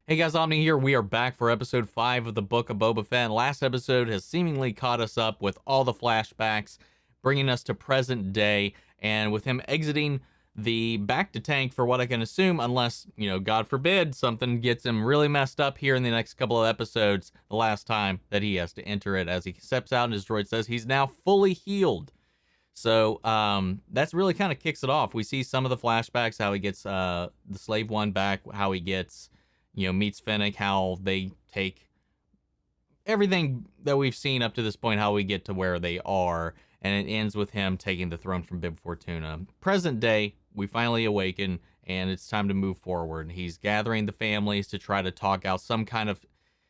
Hey guys, Omni here. We are back for episode 5 of the Book of Boba Fett. Last episode has seemingly caught us up with all the flashbacks, bringing us to present day, and with him exiting the back to tank for what I can assume, unless, God forbid, something gets him really messed up here in the next couple of episodes, the last time that he has to enter it, as he steps out and his droid says he's now fully healed. So that's really kind of kicks it off. We see some of the flashbacks, how he gets the Slave One back, how he gets... meets Fennec, how they take everything that we've seen up to this point, how we get to where they are, and it ends with him taking the throne from Bib Fortuna. Present day, we finally awaken, and it's time to move forward. He's gathering the families to try to talk out some kind of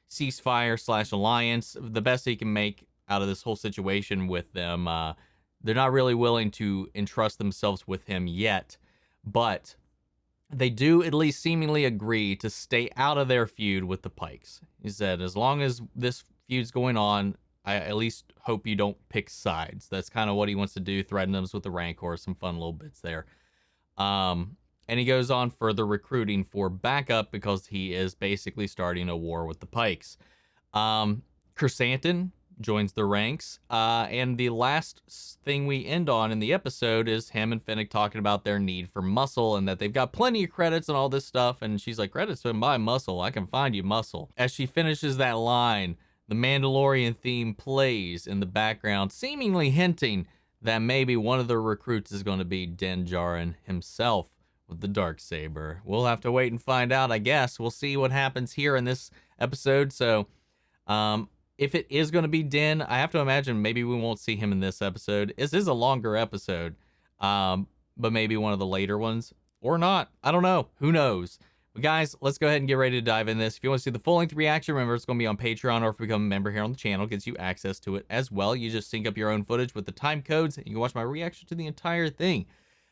ceasefire / alliance, the best he can make out of this whole situation with them. They're not really willing to entrust themselves with him yet, but they do at least seemingly agree to stay out of their feud with the Pikes. He said, as long as this feud's going on, I at least hope you don't pick sides. That's kind of what he wants to do, threaten them with the Rancor, some fun little bits there. And he goes on further recruiting for backup because he is basically starting a war with the Pikes. Chrysanthemum joins the ranks, and the last thing we end on in the episode is him and Fennec talking about their need for muscle and that they've got plenty of credits and all this stuff, and she's like, credits to buy muscle, I can find you muscle. As she finishes that line, the Mandalorian theme plays in the background, seemingly hinting that maybe one of the recruits is going to be Din Djarin himself with the Darksaber. We'll have to wait and find out, I guess. We'll see what happens here in this episode. So if it is going to be Din, I have to imagine maybe we won't see him in this episode. This is a longer episode, but maybe one of the later ones. Or not. I don't know. Who knows? But guys, let's go ahead and get ready to dive in this. If you want to see the full-length reaction, remember it's going to be on Patreon, or if you become a member here on the channel, it gets you access to it as well. You just sync up your own footage with the time codes, and you can watch my reaction to the entire thing.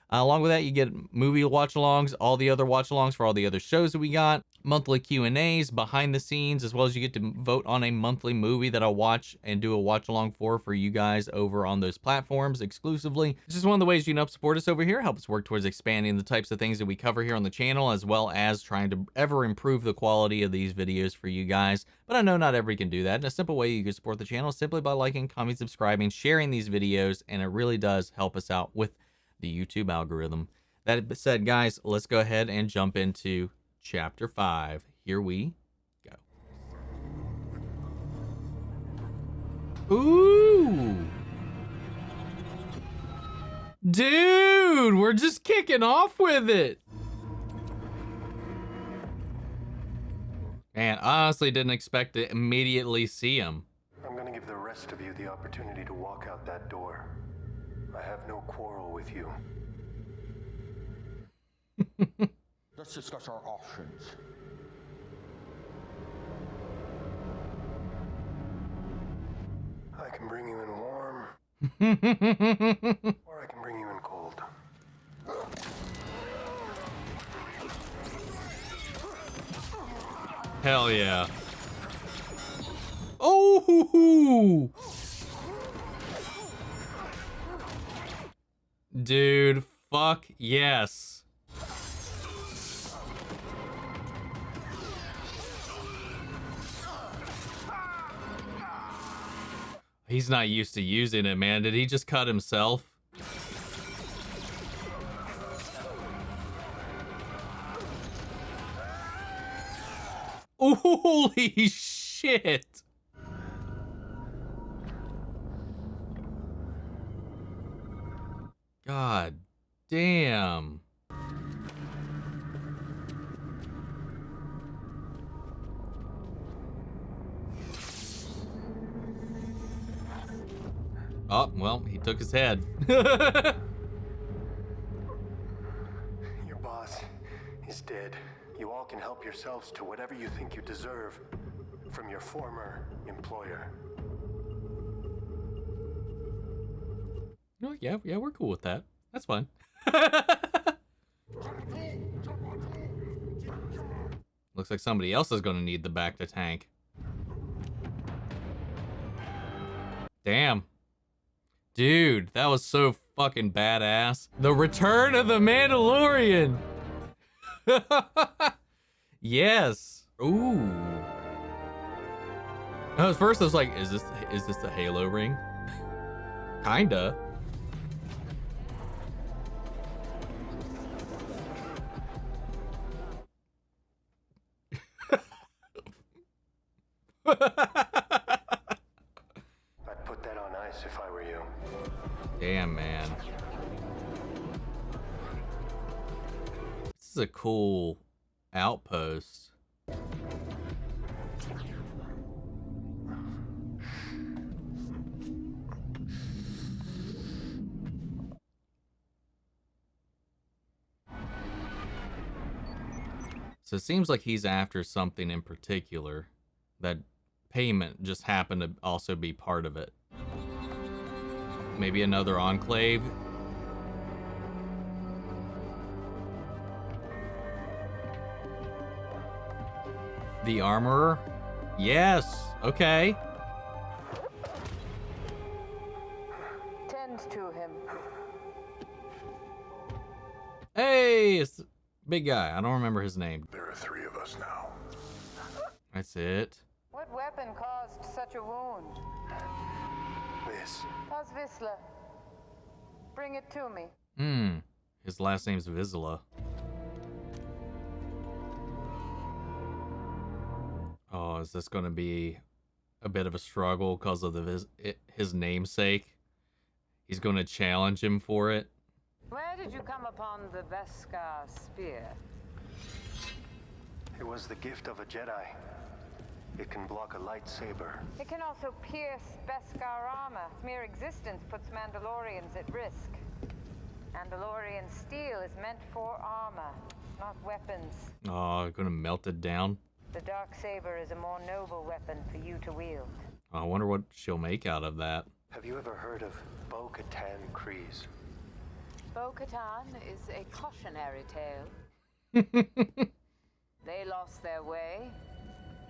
Along with that, you get movie watch-alongs, all the other watch-alongs for all the other shows that we got, monthly Q&As, behind the scenes, as well as you get to vote on a monthly movie that I'll watch and do a watch-along for you guys over on those platforms exclusively. It's just one of the ways you can help support us over here, help us work towards expanding the types of things that we cover here on the channel, as well as trying to ever improve the quality of these videos for you guys. But I know not everybody can do that, and a simple way you can support the channel is simply by liking, commenting, subscribing, sharing these videos, and it really does help us out with the YouTube algorithm. That said, guys, let's go ahead and jump into Chapter 5. Here we go. Ooh! Dude, we're just kicking off with it! Man, I honestly didn't expect to immediately see him. I'm gonna give the rest of you the opportunity to walk out that door. I have no quarrel with you. Let's discuss our options. I can bring you in warm, or I can bring you in cold. Hell yeah. Oh! Dude, fuck yes. He's not used to using it, man. Did he just cut himself? Holy shit. God damn. Oh, well, he took his head. Your boss is dead. You all can help yourselves to whatever you think you deserve from your former employer. Oh, yeah, we're cool with that. That's fine. Looks like somebody else is going to need the back to tank. Damn. Dude, that was so fucking badass. The return of the Mandalorian. Yes. Ooh. At first I was like, is this the Halo ring? Kinda. I'd put that on ice if I were you. Damn, man. This is a cool outpost. So it seems like he's after something in particular. That payment just happened to also be part of it. Maybe another enclave. The armorer? Yes. Okay. Tend to him. Hey, it's the big guy. I don't remember his name. There are 3 of us now. That's it. What weapon caused such a wound? This. Osvisla. Bring it to me. His last name's Vizsla. Oh, is this going to be a bit of a struggle because of his namesake? He's going to challenge him for it. Where did you come upon the Beskar spear? It was the gift of a Jedi. It can block a lightsaber. It can also pierce Beskar armor. Its mere existence puts Mandalorians at risk. Mandalorian steel is meant for armor, not weapons. Oh, going to melt it down. The dark saber is a more noble weapon for you to wield. I wonder what she'll make out of that. Have you ever heard of Bo-Katan Kryze? Bo-Katan is a cautionary tale. They lost their way,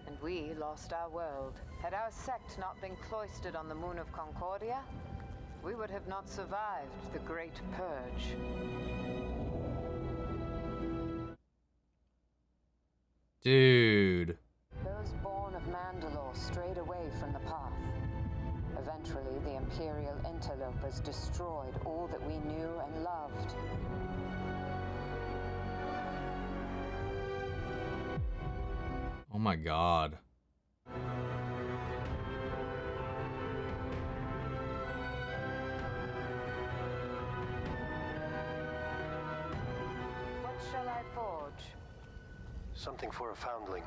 and we lost our world. Had our sect not been cloistered on the moon of Concordia, we would have not survived the Great Purge. Dude. Those born of Mandalore strayed away from the path. Eventually, the Imperial interlopers destroyed all that we knew and loved. Oh my God. What shall I forge? Something for a foundling.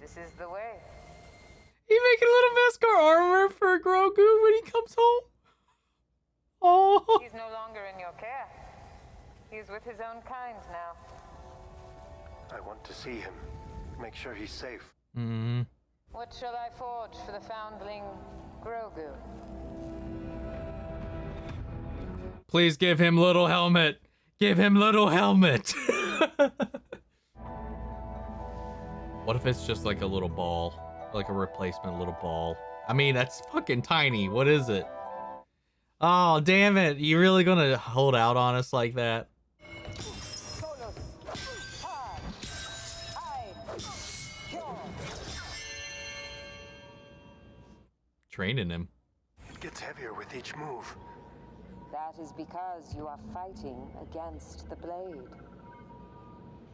This is the way. He making a little Beskar armor for Grogu when he comes home. Oh. He's no longer in your care. He's with his own kind now. I want to see him. Make sure he's safe. What shall I forge for the foundling Grogu? Please give him little helmet. Give him little helmet. What if it's just like a little ball? Like a replacement little ball. I mean, that's fucking tiny. What is it? Oh, damn it. You really gonna hold out on us like that? Training him. It gets heavier with each move. That is because you are fighting against the blade.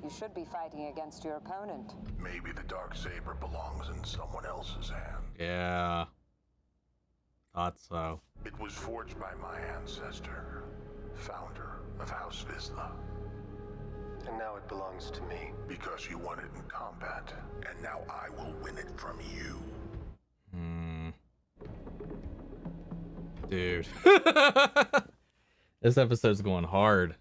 You should be fighting against your opponent. Maybe the dark saber belongs in someone else's hand. Yeah. Thought so. It was forged by my ancestor, founder of House Vizsla. And now it belongs to me. Because you won it in combat, and now I will win it from you. Dude. This episode's going hard.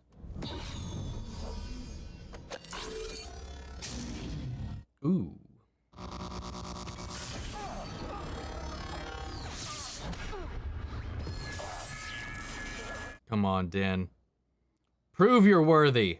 Ooh. Come on, Din. Prove you're worthy.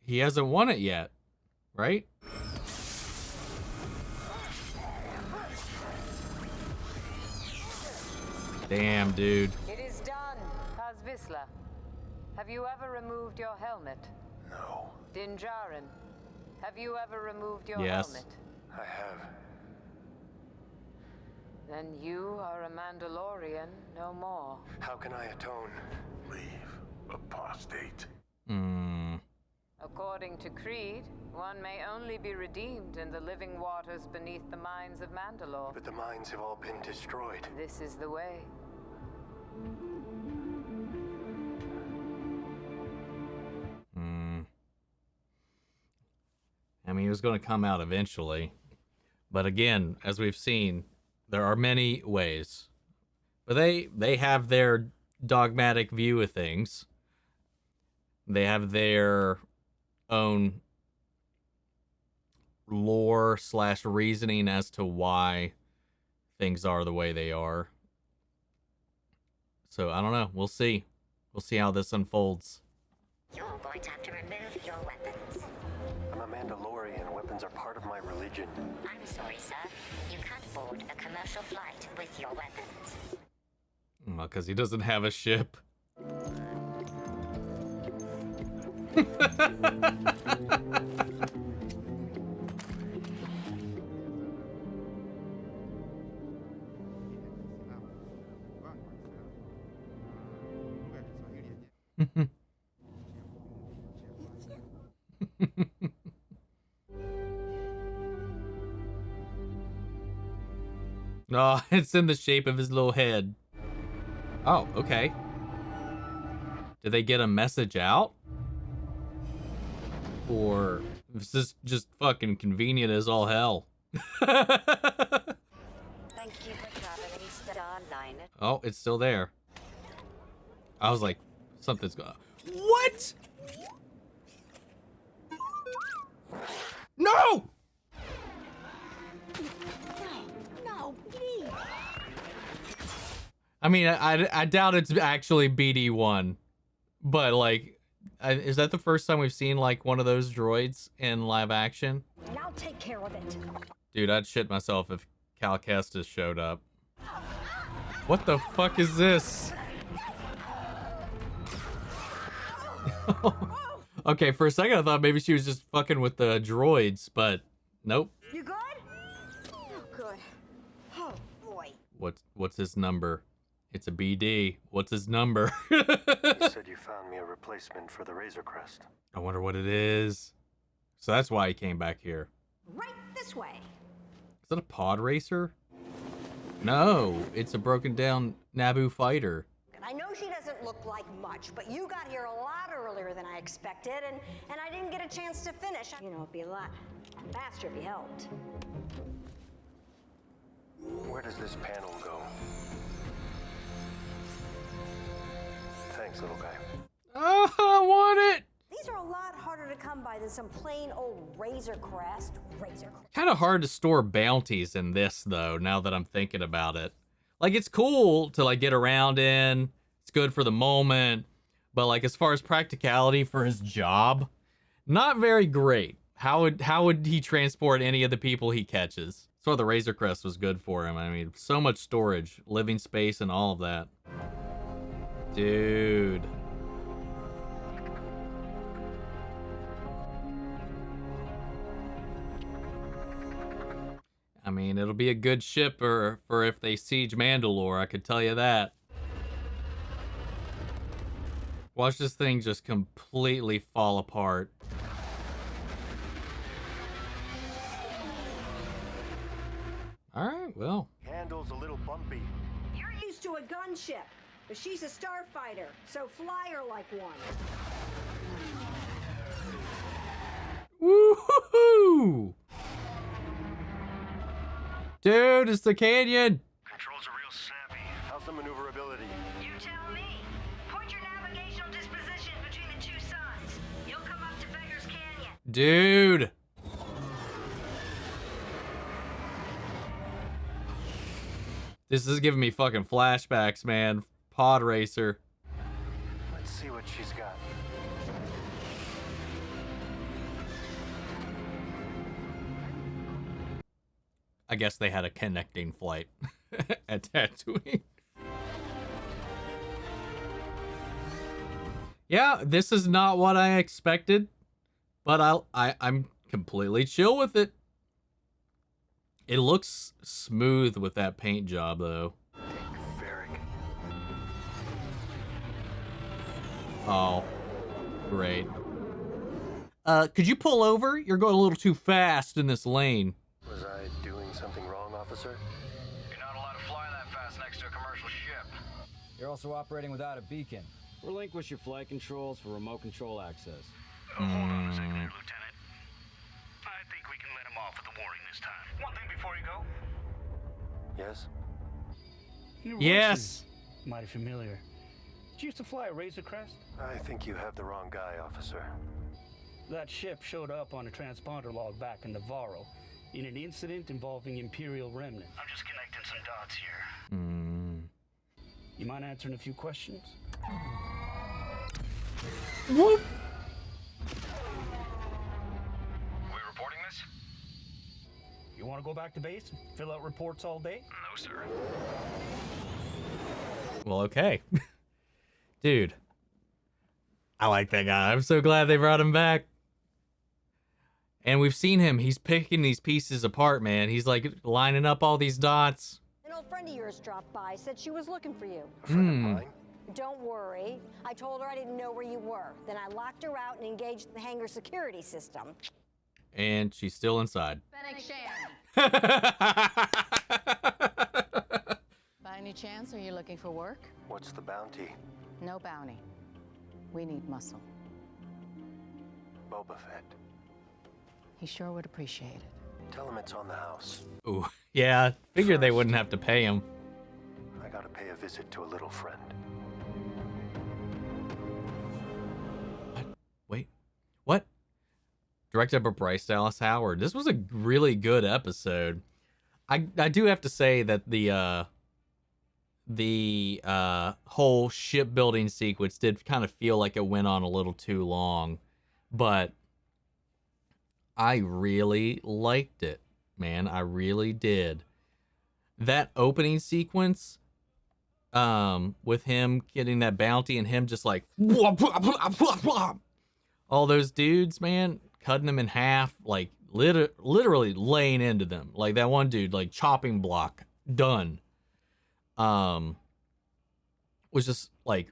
he hasn't won it yet, right? Damn, dude. It is done, Kazvisla. Have you ever removed your helmet? No, Dinjarin, have you ever removed your Yes. helmet? I have. Then you are a Mandalorian no more. How can I atone? leave, apostate. According to Creed, one may only be redeemed in the living waters beneath the mines of Mandalore. But the mines have all been destroyed. This is the way. I mean, he was going to come out eventually. But again, as we've seen, there are many ways. But they have their dogmatic view of things. They have their own lore / reasoning as to why things are the way they are. So I don't know. We'll see. We'll see how this unfolds. You're going to have to remove your weapons. I'm a Mandalorian. Weapons are part of my religion. I'm sorry, sir. You can't board a commercial flight with your weapons. Well, because he doesn't have a ship. Oh, it's in the shape of his little head. Oh, okay. Did they get a message out? Or is this just fucking convenient as all hell? Thank you for traveling Starliner. Oh, it's still there. I was like, something's going on. What? No! No, please. I mean, I doubt it's actually BD1, but like, is that the first time we've seen like one of those droids in live action? Now take care of it. Dude, I'd shit myself if Cal Kestis showed up. What the fuck is this? Okay, for a second I thought maybe she was just fucking with the droids, but nope. You good? Oh, good. Oh, boy. What's his number? It's a BD. What's his number? You said you found me a replacement for the Razor Crest. I wonder what it is. So that's why he came back here. Right this way. Is that a pod racer? No, it's a broken down Naboo fighter. I know she doesn't look like much, but you got here a lot earlier than I expected, and I didn't get a chance to finish. You know, it'd be a lot faster if you helped. Where does this panel go? Thanks, little guy. Oh, I want it! These are a lot harder to come by than some plain old Razor Crest. Kind of hard to store bounties in this, though, now that I'm thinking about it. Like, it's cool to, like, get around in. It's good for the moment. But, like, as far as practicality for his job, not very great. How would he transport any of the people he catches? That's why the Razor Crest was good for him. I mean, so much storage, living space, and all of that. Dude. I mean, it'll be a good ship for if they siege Mandalore, I could tell you that. Watch this thing just completely fall apart. Alright, well. Handle's a little bumpy. You're used to a gunship, but she's a starfighter, so fly her like one. Woohoo! Dude, it's the canyon! Controls are real snappy. How's the maneuverability? You tell me. Point your navigational disposition between the two suns. You'll come up to Beggar's Canyon. Dude! This is giving me fucking flashbacks, man. Pod racer. Let's see what she's got. I guess they had a connecting flight at Tatooine. Yeah, this is not what I expected, but I'm completely chill with it. It looks smooth with that paint job, though. Oh, great. Could you pull over? You're going a little too fast in this lane. Was I doing something wrong, officer? You're not allowed to fly that fast next to a commercial ship. You're also operating without a beacon. Relinquish your flight controls for remote control access. Hold on a second there, Lieutenant. I think we can let him off with a warning this time. One thing before you go. Yes? Yes. Mighty familiar. Did you used to fly a Razor Crest? I think you have the wrong guy, officer. That ship showed up on a transponder log back in Navarro in an incident involving Imperial remnants. I'm just connecting some dots here. You mind answering a few questions? Whoop. We reporting this? You want to go back to base and fill out reports all day? No, sir. Well, okay. Dude, I like that guy. I'm so glad they brought him back. And we've seen him. He's picking these pieces apart, man. He's like lining up all these dots. An old friend of yours dropped by, said she was looking for you. A friend of mine? Don't worry. I told her I didn't know where you were. Then I locked her out and engaged the hangar security system. And she's still inside. Fennec Shand. By any chance, are you looking for work? What's the bounty? No bounty. We need muscle. Boba Fett. He sure would appreciate it. Tell him it's on the house. Ooh, yeah. Figured they wouldn't have to pay him. I gotta pay a visit to a little friend. Wait, what? Directed by Bryce Dallas Howard. This was a really good episode. I do have to say that the whole shipbuilding sequence did kind of feel like it went on a little too long, but I really liked it, man. I really did. That opening sequence, with him getting that bounty and him just like all those dudes, man, cutting them in half, like literally laying into them. Like that one dude, like chopping block, done. Was just like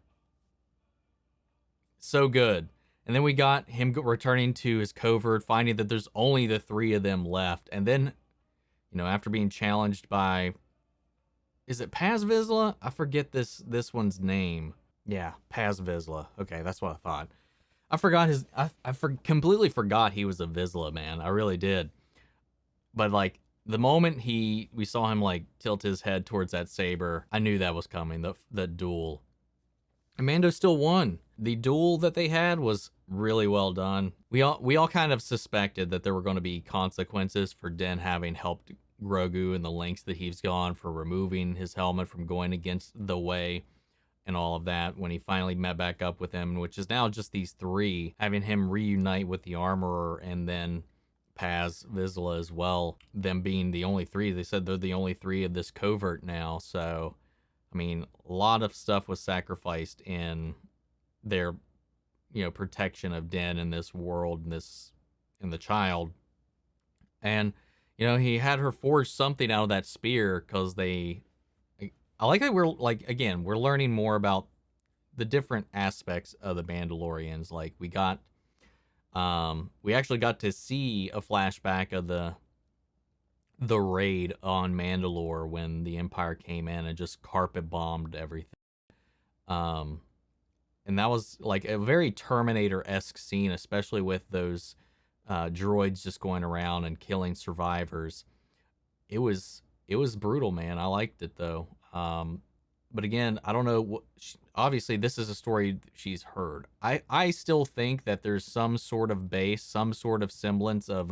so good. And then we got him returning to his covert, finding that there's only the 3 of them left. And then, you know, after being challenged by, is it Paz Vizsla? I forget this one's name. Yeah, Paz Vizsla. Okay, that's what I thought. I forgot his. I completely forgot he was a Vizsla, man. I really did. But like the moment we saw him like tilt his head towards that saber, I knew that was coming. The duel. And Mando still won. The duel that they had was really well done. We all kind of suspected that there were going to be consequences for Din having helped Grogu and the lengths that he's gone for removing his helmet from going against the way and all of that when he finally met back up with him, which is now just these 3, having him reunite with the Armorer and then Paz Vizsla as well, them being the only 3. They said they're the only 3 of this covert now, so I mean, a lot of stuff was sacrificed in their, you know, protection of Din in this world and the child. And, you know, he had her forge something out of that spear because I like that we're learning more about the different aspects of the Mandalorians. Like we actually got to see a flashback of the raid on Mandalore when the Empire came in and just carpet bombed everything. And that was like a very Terminator-esque scene, especially with those droids just going around and killing survivors. It was brutal, man. I liked it though. But again, I don't know obviously this is a story she's heard. I still think that there's some sort of base, some sort of semblance of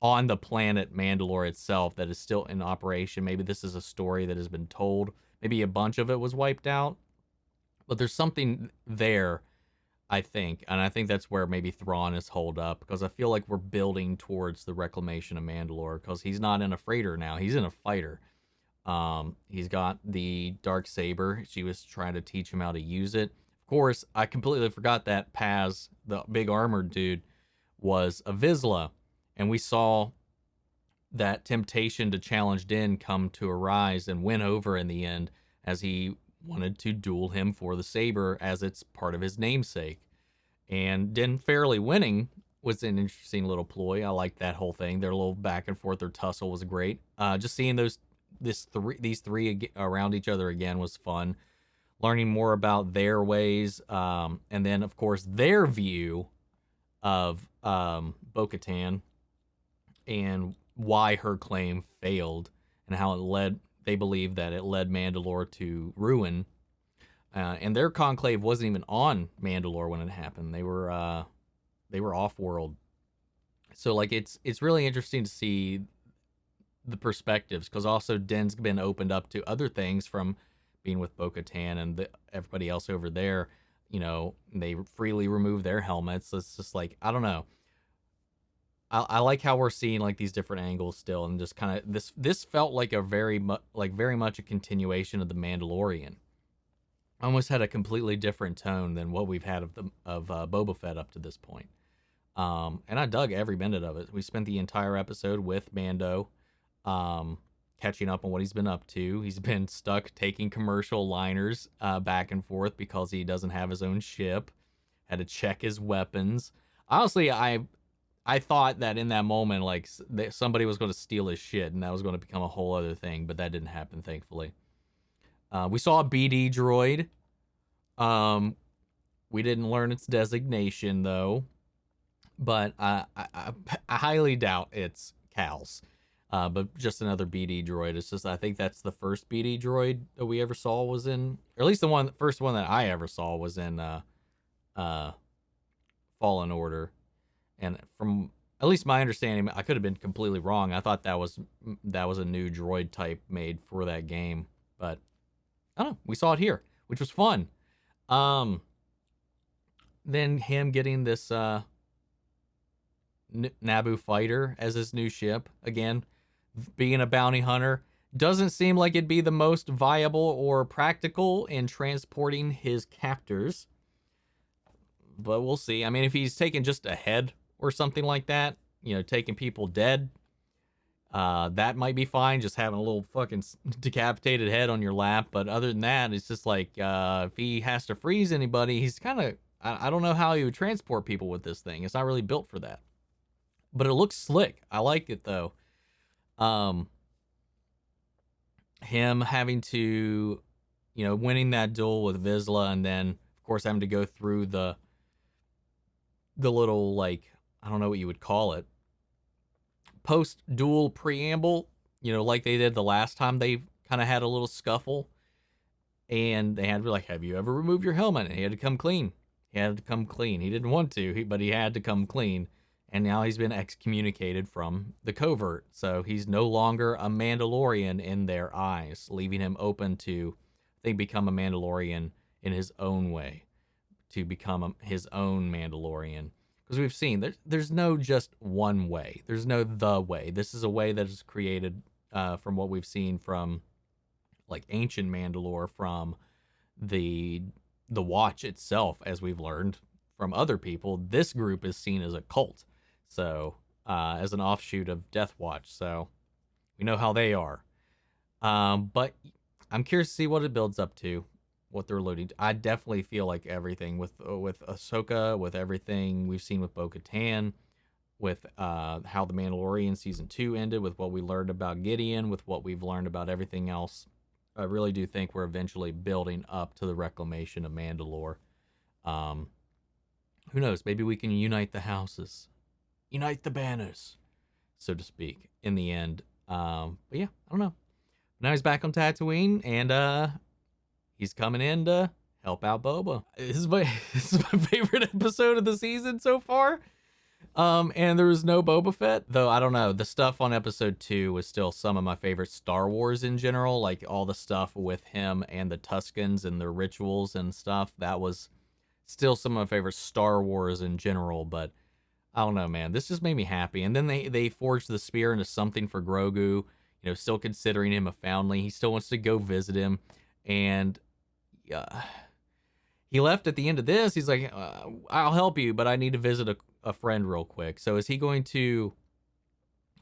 on the planet Mandalore itself that is still in operation. Maybe this is a story that has been told. Maybe a bunch of it was wiped out. But there's something there I think. And I think that's where maybe Thrawn is holed up, because I feel like we're building towards the reclamation of Mandalore, because he's not in a freighter now. He's in a fighter. He's got the dark saber. She was trying to teach him how to use it. Of course, I completely forgot that Paz, the big armored dude, was a Vizsla, and we saw that temptation to challenge Din come to arise and win over in the end, as he wanted to duel him for the saber as it's part of his namesake. And Din fairly winning was an interesting little ploy. I liked that whole thing. Their little back and forth, their tussle was great. Just seeing these three around each other again was fun. Learning more about their ways, and then of course their view of Bo-Katan and why her claim failed, and how they believe that it led Mandalore to ruin. And their conclave wasn't even on Mandalore when it happened. They were off world. So like it's really interesting to see the perspectives, because also Din's been opened up to other things from being with Bo-Katan and everybody else over there. You know, they freely remove their helmets. It's just like, I don't know. I like how we're seeing like these different angles still, and just kind of this felt like a very much a continuation of the Mandalorian. Almost had a completely different tone than what we've had of Boba Fett up to this point. And I dug every minute of it. We spent the entire episode with Mando, catching up on what he's been up to. He's been stuck taking commercial liners back and forth because he doesn't have his own ship. Had to check his weapons. Honestly, I thought that in that moment, like, somebody was going to steal his shit, and that was going to become a whole other thing, but that didn't happen, thankfully. We saw a BD droid. We didn't learn its designation, though, but I highly doubt it's Cal's. But just another BD droid. It's just, I think that's the first BD droid that we ever saw was in, or at least the first one that I ever saw was in Fallen Order. And from at least my understanding, I could have been completely wrong. I thought that was a new droid type made for that game, but I don't know. We saw it here, which was fun. Then him getting this Naboo fighter as his new ship again, being a bounty hunter, doesn't seem like it'd be the most viable or practical in transporting his captors, but we'll see. I mean, if he's taking just a head or something like that, you know, taking people dead, that might be fine, just having a little fucking decapitated head on your lap. But other than that, it's just like, if he has to freeze anybody, he's kind of, I don't know how he would transport people with this thing. It's not really built for that, but it looks slick. I like it though. Him having to, you know, winning that duel with Vizsla, and then of course having to go through the little, like, I don't know what you would call it, post-duel preamble, you know, like they did the last time they kind of had a little scuffle, and they had to be like, have you ever removed your helmet? And he had to come clean. He didn't want to, but he had to come clean. And now he's been excommunicated from the covert. So he's no longer a Mandalorian in their eyes, leaving him open to, I think, become a Mandalorian in his own way, to become his own Mandalorian. Because we've seen there's no just one way. There's no the way. This is a way that is created from what we've seen from like ancient Mandalore, from the Watch itself, as we've learned from other people. This group is seen as a cult, so as an offshoot of Death Watch. So we know how they are. But I'm curious to see what it builds up to, what they're alluding to. I definitely feel like everything with Ahsoka, with everything we've seen with Bo-Katan, with how the Mandalorian season 2 ended, with what we learned about Gideon, with what we've learned about everything else. I really do think we're eventually building up to the reclamation of Mandalore. Who knows? Maybe we can unite the houses, unite the banners, so to speak, in the end. But yeah, I don't know. Now he's back on Tatooine, and he's coming in to help out Boba. This is my favorite episode of the season so far. And there was no Boba Fett, though. I don't know. The stuff on episode 2 was still some of my favorite Star Wars in general. Like all the stuff with him and the Tuskens and their rituals and stuff. That was still some of my favorite Star Wars in general, but I don't know, man. This just made me happy. And then they forged the spear into something for Grogu, you know, still considering him a foundling. He still wants to go visit him. And he left at the end of this. He's like, I'll help you, but I need to visit a friend real quick. So is he going to,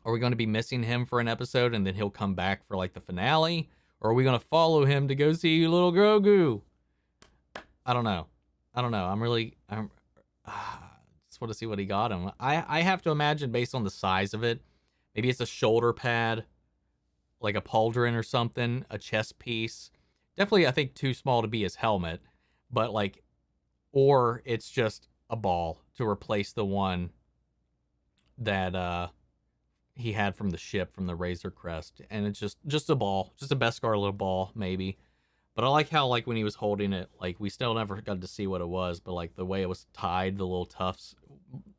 are we going to be missing him for an episode and then he'll come back for like the finale? Or are we going to follow him to go see little Grogu? I don't know. I'm just want to see what he got him. I have to imagine, based on the size of it, maybe it's a shoulder pad, like a pauldron or something, a chest piece. Definitely, I think too small to be his helmet, but like, or it's just a ball to replace the one that he had from the ship, from the Razor Crest, and it's just a ball, just a Beskar little ball, maybe. But I like how, like, when he was holding it, like, we still never got to see what it was, but like the way it was tied, the little tufts,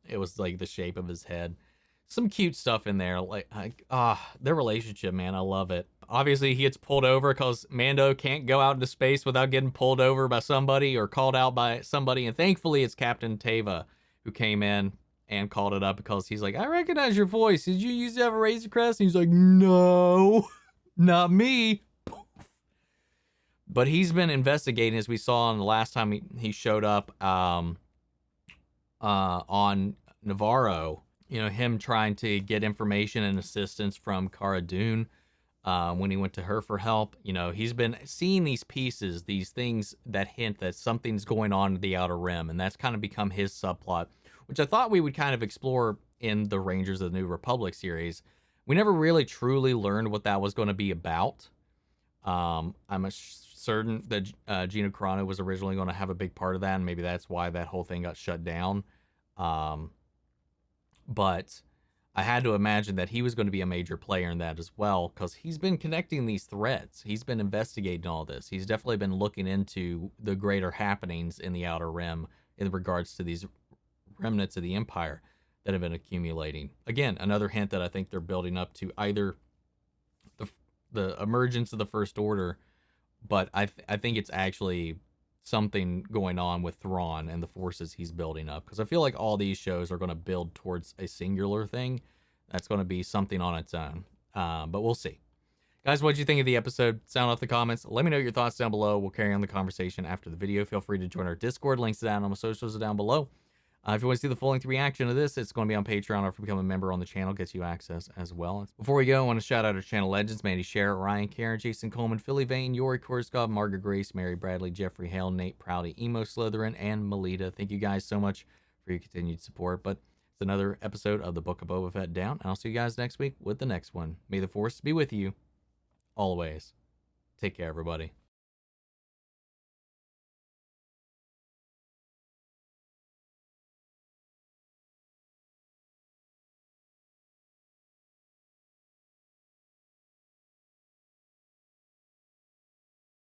it was like the shape of his head. Some cute stuff in there, like their relationship, man, I love it. Obviously, he gets pulled over because Mando can't go out into space without getting pulled over by somebody or called out by somebody, and thankfully it's Captain Teva who came in and called it up because he's like, I recognize your voice. Did you used to have a Razor Crest? And he's like, no, not me. But he's been investigating, as we saw on the last time he showed up on Navarro. You know, him trying to get information and assistance from Cara Dune when he went to her for help. You know, he's been seeing these pieces, these things that hint that something's going on in the Outer Rim, and that's kind of become his subplot, which I thought we would kind of explore in the Rangers of the New Republic series. We never really truly learned what that was going to be about. I'm certain that Gina Carano was originally going to have a big part of that, and maybe that's why that whole thing got shut down. But I had to imagine that he was going to be a major player in that as well, because he's been connecting these threads. He's been investigating all this. He's definitely been looking into the greater happenings in the Outer Rim in regards to these remnants of the Empire that have been accumulating. Again, another hint that I think they're building up to either the emergence of the First Order, but I think it's actually something going on with Thrawn and the forces he's building up, because I feel like all these shows are going to build towards a singular thing that's going to be something on its own. But we'll see. Guys, what did you think of the episode? Sound off the comments. Let me know your thoughts down below. We'll carry on the conversation after the video. Feel free to join our Discord. Links down on my socials are down below. If you want to see the full-length reaction to this, it's going to be on Patreon, or if you become a member on the channel, gets you access as well. Before we go, I want to shout out our channel legends: Mandy Sherritt, Ryan Karen, Jason Coleman, Philly Vane, Yori Korskov, Margaret Grace, Mary Bradley, Jeffrey Hale, Nate Prouty, Emo Slytherin, and Melita. Thank you guys so much for your continued support. But it's another episode of the Book of Boba Fett down, and I'll see you guys next week with the next one. May the Force be with you always. Take care, everybody.